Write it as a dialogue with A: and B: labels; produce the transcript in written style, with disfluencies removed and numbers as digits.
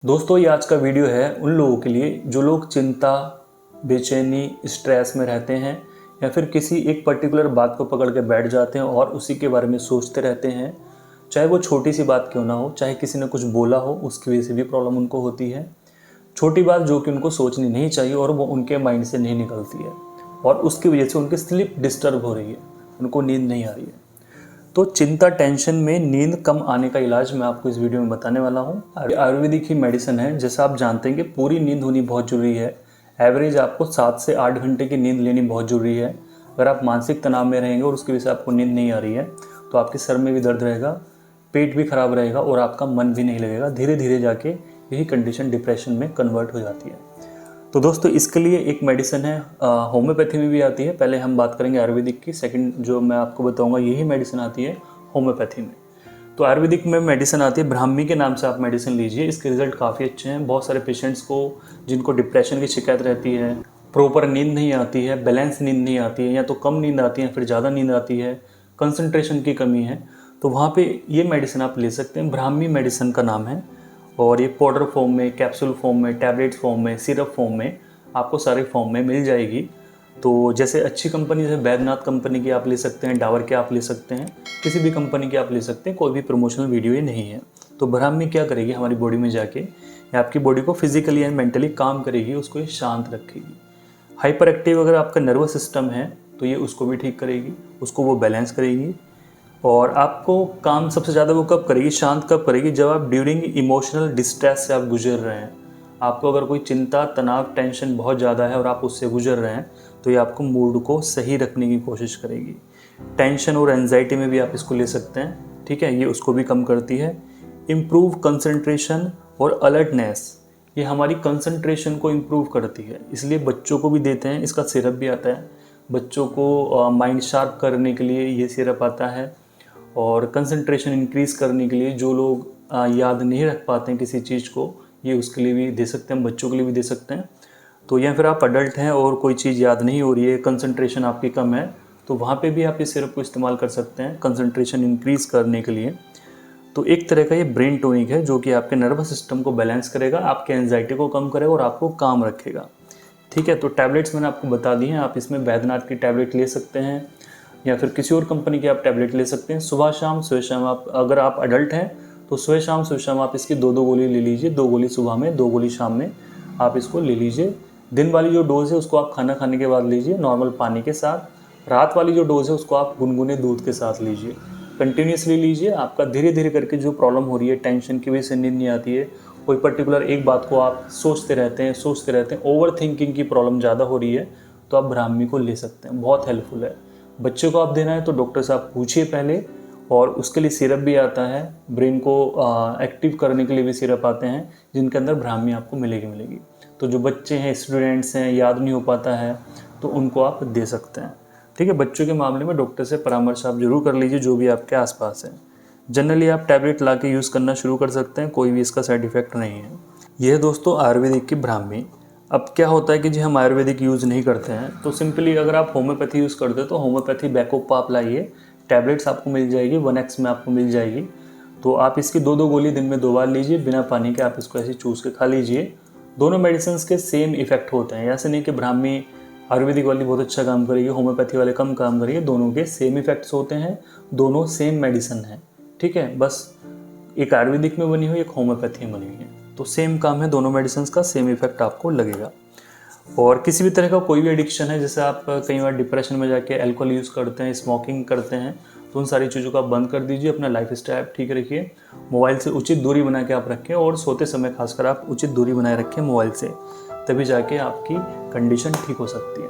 A: दोस्तों ये आज का वीडियो है उन लोगों के लिए जो लोग चिंता, बेचैनी, स्ट्रेस में रहते हैं या फिर किसी एक पर्टिकुलर बात को पकड़ के बैठ जाते हैं और उसी के बारे में सोचते रहते हैं। चाहे वो छोटी सी बात क्यों ना हो, चाहे किसी ने कुछ बोला हो उसकी वजह से भी प्रॉब्लम उनको होती है। छोटी बात जो कि उनको सोचनी नहीं चाहिए और वो उनके माइंड से नहीं निकलती है और उसकी वजह से उनकी स्लीप डिस्टर्ब हो रही है, उनको नींद नहीं आ रही है। तो चिंता, टेंशन में नींद कम आने का इलाज मैं आपको इस वीडियो में बताने वाला हूँ। आयुर्वेदिक ही मेडिसिन है। जैसा आप जानते हैं कि पूरी नींद होनी बहुत ज़रूरी है। एवरेज आपको 7 से 8 घंटे की नींद लेनी बहुत ज़रूरी है। अगर आप मानसिक तनाव में रहेंगे और उसकी वजह से आपको नींद नहीं आ रही है तो आपके सर में भी दर्द रहेगा, पेट भी खराब रहेगा और आपका मन भी नहीं लगेगा। धीरे धीरे जाके यही कंडीशन डिप्रेशन में कन्वर्ट हो जाती है। तो दोस्तों इसके लिए एक मेडिसिन है, होम्योपैथी में भी आती है। पहले हम बात करेंगे आयुर्वेदिक की। सेकंड जो मैं आपको बताऊंगा यही मेडिसिन आती है होम्योपैथी में। तो आयुर्वेदिक में मेडिसिन आती है ब्राह्मी के नाम से, आप मेडिसिन लीजिए। इसके रिजल्ट काफ़ी अच्छे हैं। बहुत सारे पेशेंट्स को जिनको डिप्रेशन की शिकायत रहती है, प्रॉपर नींद नहीं आती है, बैलेंस नींद नहीं आती है, या तो कम नींद आती है फिर ज़्यादा नींद आती है, कंसंट्रेशन की कमी है, तो वहाँ पे ये मेडिसिन आप ले सकते हैं। ब्राह्मी मेडिसिन का नाम है और ये पाउडर फॉर्म में, कैप्सूल फॉर्म में, टैबलेट्स फॉर्म में, सिरप फॉर्म में, आपको सारे फॉर्म में मिल जाएगी। तो जैसे अच्छी कंपनी जैसे बैद्यनाथ कंपनी की आप ले सकते हैं, डाबर के आप ले सकते हैं, किसी भी कंपनी की आप ले सकते हैं। कोई भी प्रमोशनल वीडियो ये नहीं है। तो ब्राह्मी क्या करेगी हमारी बॉडी में जाके, ये आपकी बॉडी को फिजिकली एंड मेंटली काम करेगी, उसको ये शांत रखेगी। हाइपर एक्टिव अगर आपका नर्वस सिस्टम है तो ये उसको भी ठीक करेगी, उसको वो बैलेंस करेगी। और आपको काम सबसे ज़्यादा वो कब करेगी, शांत कब करेगी, जब आप ड्यूरिंग इमोशनल डिस्ट्रेस से आप गुजर रहे हैं। आपको अगर कोई चिंता, तनाव, टेंशन बहुत ज़्यादा है और आप उससे गुजर रहे हैं तो ये आपको मूड को सही रखने की कोशिश करेगी। टेंशन और एंजाइटी में भी आप इसको ले सकते हैं, ठीक है, ये उसको भी कम करती है। इम्प्रूव कंसंट्रेशन और अलर्टनेस, ये हमारी कंसंट्रेशन को इम्प्रूव करती है, इसलिए बच्चों को भी देते हैं। इसका सिरप भी आता है, बच्चों को माइंड शार्प करने के लिए ये सिरप आता है। और कंसंट्रेशन इंक्रीज़ करने के लिए जो लोग याद नहीं रख पाते हैं किसी चीज़ को, ये उसके लिए भी दे सकते हैं, बच्चों के लिए भी दे सकते हैं। तो या फिर आप अडल्ट हैं और कोई चीज़ याद नहीं हो रही है, कंसंट्रेशन आपकी कम है, तो वहाँ पे भी आप इस सिरप को इस्तेमाल कर सकते हैं कंसंट्रेशन इंक्रीज़ करने के लिए। तो एक तरह का ये ब्रेन टॉनिक है जो कि आपके नर्वस सिस्टम को बैलेंस करेगा, आपके एंजाइटी को कम करेगा और आपको काम रखेगा, ठीक है। तो टैबलेट्स मैंने आपको बता दी हैं। आप इसमें बैद्यनाथ की टैबलेट ले सकते हैं या फिर किसी और कंपनी की आप टैबलेट ले सकते हैं। सुबह शाम आप, अगर आप अडल्ट हैं तो सुबह शाम आप इसकी 2-2 गोली ले लीजिए। 2 गोली सुबह में, 2 गोली शाम में आप इसको ले लीजिए। दिन वाली जो डोज़ है उसको आप खाना खाने के बाद लीजिए नॉर्मल पानी के साथ। रात वाली जो डोज़ है उसको आप गुनगुने दूध के साथ लीजिए। कंटिन्यूसली लीजिए। आपका धीरे धीरे करके जो प्रॉब्लम हो रही है, टेंशन की वजह से नींद नहीं आती है, कोई पर्टिकुलर एक बात को आप सोचते रहते हैं, ओवर थिंकिंग की प्रॉब्लम ज़्यादा हो रही है, तो आप ब्राह्मी को ले सकते हैं, बहुत हेल्पफुल है। बच्चे को आप देना है तो डॉक्टर से आप पूछिए पहले, और उसके लिए सिरप भी आता है, ब्रेन को एक्टिव करने के लिए भी सिरप आते हैं जिनके अंदर ब्राह्मी आपको मिलेगी। तो जो बच्चे हैं, स्टूडेंट्स हैं, याद नहीं हो पाता है तो उनको आप दे सकते हैं, ठीक है। बच्चों के मामले में डॉक्टर से परामर्श आप जरूर कर लीजिए जो भी आपके आसपास है। जनरली आप टैबलेट ला के यूज़ करना शुरू कर सकते हैं, कोई भी इसका साइड इफ़ेक्ट नहीं है। यह दोस्तों आयुर्वेदिक की ब्राह्मी। अब क्या होता है कि जी हम आयुर्वेदिक यूज़ नहीं करते हैं, तो सिंपली अगर आप होम्योपैथी यूज़ करते हो तो होम्योपैथी बैकअप आप लाइए। टैबलेट्स आपको मिल जाएगी, 1x में आपको मिल जाएगी। तो आप इसकी 2-2 गोली दिन में 2 बार लीजिए, बिना पानी के आप इसको ऐसे चूस के खा लीजिए। दोनों मेडिसिन के सेम इफेक्ट होते हैं, ऐसे नहीं कि ब्राह्मी आयुर्वेदिक वाली बहुत अच्छा काम करेगी, होम्योपैथी वाले कम काम करेंगे। दोनों के सेम इफेक्ट्स होते हैं, दोनों सेम मेडिसिन है, ठीक है। बस एक आयुर्वेदिक में बनी हुई, एक होम्योपैथी में बनी हुई है, तो सेम काम है, दोनों मेडिसिन का सेम इफेक्ट आपको लगेगा। और किसी भी तरह का कोई भी एडिक्शन है, जैसे आप कई बार डिप्रेशन में जाके अल्कोहल यूज़ करते हैं, स्मोकिंग करते हैं, तो उन सारी चीज़ों को आप बंद कर दीजिए। अपना लाइफ स्टाइल ठीक रखिए, मोबाइल से उचित दूरी बना के आप रखें और सोते समय खासकर आप उचित दूरी बनाए रखें मोबाइल से, तभी जाके आपकी कंडीशन ठीक हो सकती है।